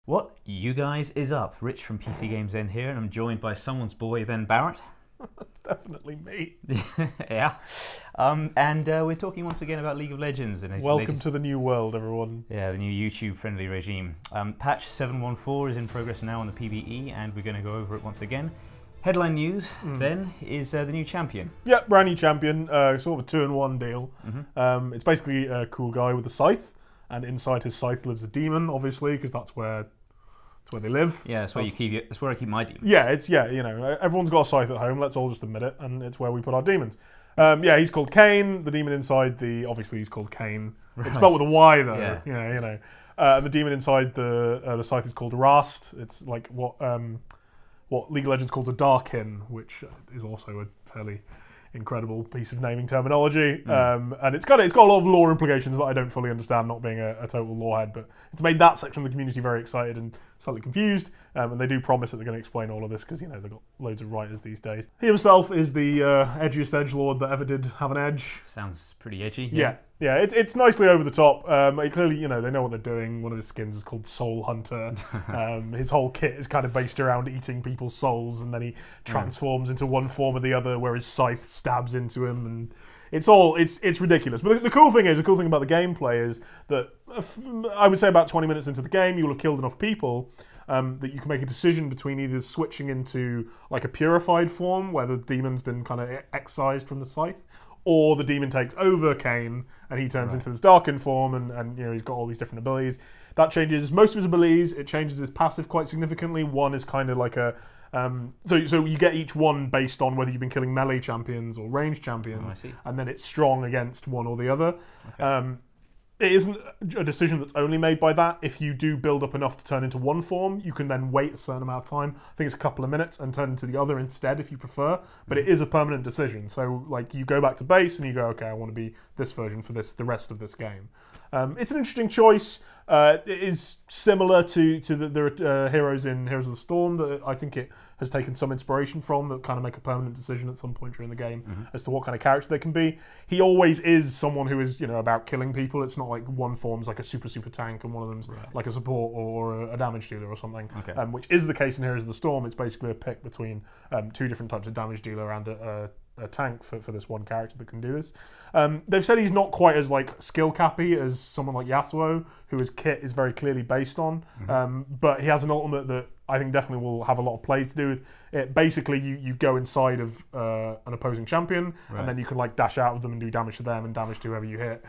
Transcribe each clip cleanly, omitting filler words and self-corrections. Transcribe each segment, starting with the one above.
What you guys is up? Rich from PCGamesN here, and I'm joined by someone's boy, Ben Barrett. That's definitely me. Yeah. And we're talking once again about League of Legends. And Welcome to the new world, everyone. Yeah, the new YouTube-friendly regime. Patch 7.14 is in progress now on the PBE, and we're going to go over it once again. Headline news, Ben, is the new champion. Yeah, brand new champion, sort of a 2-in-1 deal. It's basically a cool guy with a scythe, and inside his scythe lives a demon, obviously, because that's where they live. Yeah, that's where I keep my demons. Yeah, you know, everyone's got a scythe at home, let's all just admit it, and it's where we put our demons. Yeah, he's called Kayn, the demon inside obviously he's called Kayn. Right. It's spelled with a Y though, yeah, you know. And the demon inside the scythe is called Rhaast. It's like what League of Legends calls a Daarkin, which is also a fairly incredible piece of naming terminology. And it's got a lot of lore implications that I don't fully understand, not being a total lorehead, but it's made that section of the community very excited and slightly confused. And they do promise that they're going to explain all of this because, you know, they've got loads of writers these days. He himself is the edgiest edgelord that ever did have an edge. Sounds pretty edgy. Yeah, it's nicely over the top. Clearly, you know, they know what they're doing. One of his skins is called Soul Hunter. His whole kit is kind of based around eating people's souls, and then he transforms into one form or the other, where his scythe stabs into him, and it's ridiculous. But the cool thing about the gameplay is that I would say about 20 minutes into the game, you'll have killed enough people that you can make a decision between either switching into like a purified form, where the demon's been kind of excised from the scythe, or the demon takes over Kayn and he turns into this Daarkin form, and you know, he's got all these different abilities. That changes most of his abilities. It changes his passive quite significantly. One is kind of like a so you get each one based on whether you've been killing melee champions or ranged champions, and then it's strong against one or the other. Okay. It isn't a decision that's only made by that. If you do build up enough to turn into one form, you can then wait a certain amount of time. I think it's a couple of minutes, and turn into the other instead if you prefer. But it is a permanent decision. So like you go back to base and you go, okay, I want to be this version for the rest of this game. It's an interesting choice. It is similar to the heroes in Heroes of the Storm that I think it has taken some inspiration from, that kind of make a permanent decision at some point during the game as to what kind of character they can be. He always is someone who is, you know, about killing people. It's not like one form's like a super tank and one of them's like a support or a damage dealer or something, which is the case in Heroes of the Storm. It's basically a pick between two different types of damage dealer and a tank for this one character that can do this. They've said he's not quite as like skill cappy as someone like Yasuo, who his kit is very clearly based on, but he has an ultimate that I think definitely will have a lot of play to do with it. Basically, you go inside of an opposing champion, and then you can like dash out of them and do damage to them and damage to whoever you hit.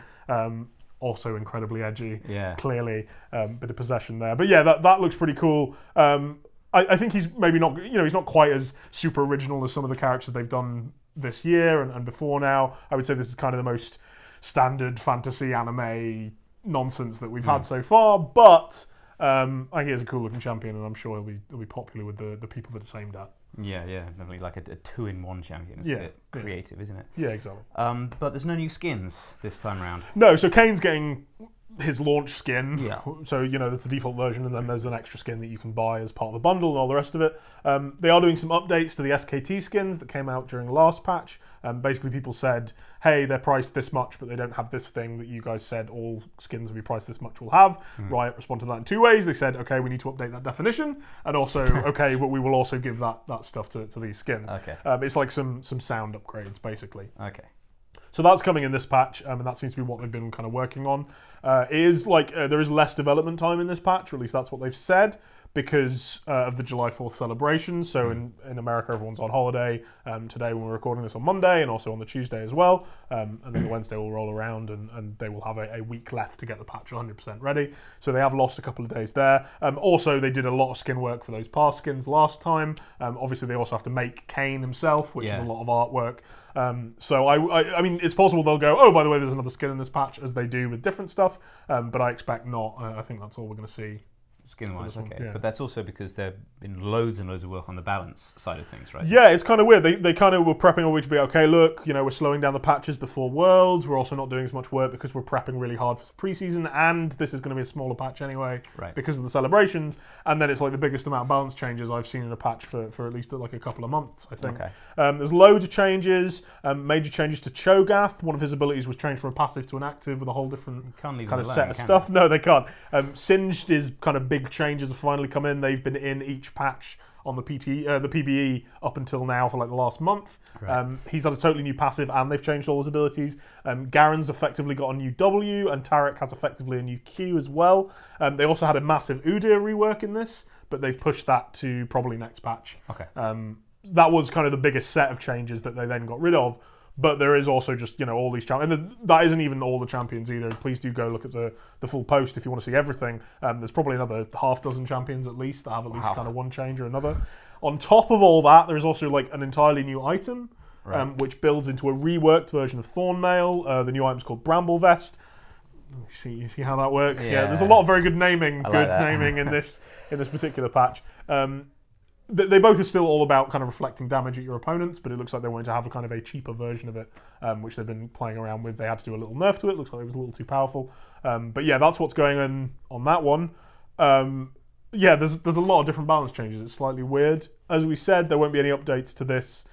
Also incredibly edgy, clearly, bit of possession there. But yeah, that looks pretty cool. I think he's maybe not, you know, he's not quite as super original as some of the characters they've done this year and before now. I would say this is kind of the most standard fantasy anime nonsense that we've had so far, but I think he's a cool looking champion, and I'm sure he'll be popular with the people that it's aimed at. Yeah, definitely like a 2-in-1 champion. It's a bit creative, isn't it? Yeah, exactly. But there's no new skins this time around. No, so Kayn's getting his launch skin. Yeah. So, you know, there's the default version, and then there's an extra skin that you can buy as part of the bundle and all the rest of it. They are doing some updates to the SKT skins that came out during the last patch. Basically, people said, hey, they're priced this much, but they don't have this thing that you guys said all skins will be priced this much will have. Riot responded to that in two ways. They said, okay, we need to update that definition, and also, okay, but we will also give that stuff to these skins. Okay. It's like some sound upgrades, basically. Okay. So that's coming in this patch, and that seems to be what they've been kind of working on. It is like there is less development time in this patch, or at least that's what they've said, because of the July 4th celebration. So in America, everyone's on holiday today when we're recording this on Monday, and also on the Tuesday as well. And then the Wednesday will roll around, and they will have a week left to get the patch 100% ready. So they have lost a couple of days there. Also, they did a lot of skin work for those past skins last time. Obviously, they also have to make Kayn himself, which is a lot of artwork. So I mean, it's possible they'll go, oh, by the way, there's another skin in this patch, as they do with different stuff. But I expect not. I think that's all we're going to see. Skin-wise, okay. Yeah. But that's also because there have been loads and loads of work on the balance side of things, right? Yeah, it's kind of weird. They kind of were prepping all week to be, okay, look, you know, we're slowing down the patches before Worlds. We're also not doing as much work because we're prepping really hard for preseason, and this is going to be a smaller patch anyway because of the celebrations. And then it's like the biggest amount of balance changes I've seen in a patch for at least like a couple of months, I think. Okay. There's loads of changes, major changes to Cho'Gath. One of his abilities was changed from a passive to an active with a whole different kind of set of stuff. No, they can't. Singed is kind of big changes have finally come in. They've been in each patch on the PBE up until now for like the last month. Right. He's had a totally new passive, and they've changed all his abilities. Garen's effectively got a new W, and Tarek has effectively a new Q as well. They also had a massive Udyr rework in this, but they've pushed that to probably next patch. Okay. That was kind of the biggest set of changes that they then got rid of. But there is also just, you know, all these champions. And that isn't even all the champions either. Please do go look at the full post if you want to see everything. There's probably another half dozen champions at least that have at least kind of one change or another. On top of all that, there's also like an entirely new item, which builds into a reworked version of Thornmail. The new item's called Bramble Vest. You see how that works? Yeah, there's a lot of very good naming, naming in this particular patch. They both are still all about kind of reflecting damage at your opponents, but it looks like they wanted to have a kind of a cheaper version of it, which they've been playing around with. They had to do a little nerf to it. Looks like it was a little too powerful. But yeah, that's what's going on that one. Yeah, there's a lot of different balance changes. It's slightly weird. As we said, there won't be any updates to this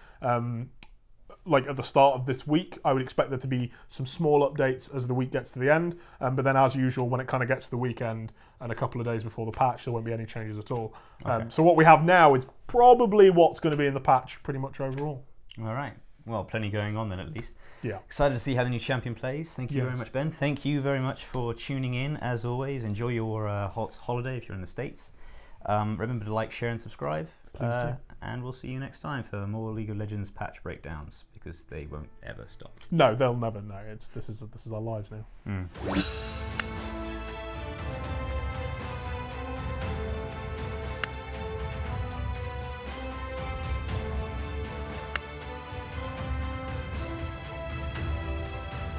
like at the start of this week. I would expect there to be some small updates as the week gets to the end. But then as usual, when it kind of gets to the weekend and a couple of days before the patch, there won't be any changes at all. Okay. So what we have now is probably what's going to be in the patch pretty much overall. All right. Well, plenty going on then at least. Yeah. Excited to see how the new champion plays. Thank you very much, Ben. Thank you very much for tuning in, as always. Enjoy your holiday if you're in the States. Remember to like, share and subscribe. Please do. And we'll see you next time for more League of Legends patch breakdowns, because they won't ever stop. No, they'll never know. This is our lives now.